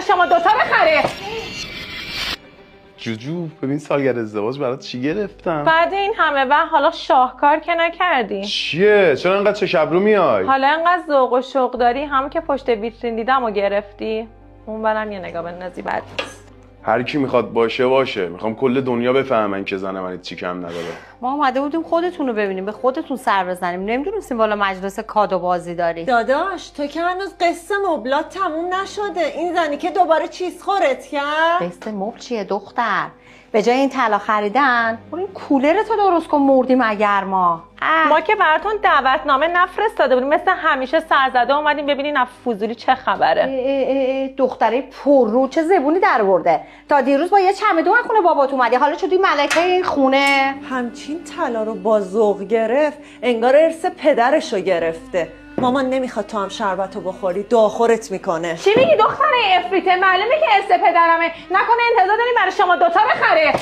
شما دوتا بخره. جوجو ببین سالگرد ازدواج برات چی گرفتم؟ بعد این همه و حالا شاهکار که نکردی. چیه؟ چرا انقدر چه شب رو میای؟ حالا انقدر ذوق و شوق داری، هم که پشت ویترین دیدم و گرفتی. اون برم یه نگاه بندازی بعد نیست. هر کی میخواد باشه. میخوام کل دنیا بفهمن که زن من چی کم نداره. ما اومده بودیم خودتون رو ببینیم، به خودتون سر بزنیم. نمیدونستیم والا مجلس کادو بازی داری. داداش تو که هنوز قصه مبلات تموم نشده. این زنی که دوباره چیز خورت کرد. قصه مبل چیه دختر؟ به جای این طلا خریدن برو این کولرتو درست کن. مردیم اگر ما که براتون دعوتنامه نفرستاده بودیم، مثل همیشه سرزده اومدیم ببینین از فضولی چه خبره. دختره پررو چه زبونی در برده. تا دیروز با یه چمدون خونه بابات اومدی، حالا شدی ملکه این خونه. همچین طلا رو با ذوق گرفت انگار ارث پدرشو گرفته. مامان نمیخواد تو هم شربتو بخوری، داخورت میکنه. چی میگی دختره افریته؟ معلومه که ارث پدرمه. نکنه انتظار داریم برای شما دوتا بخره.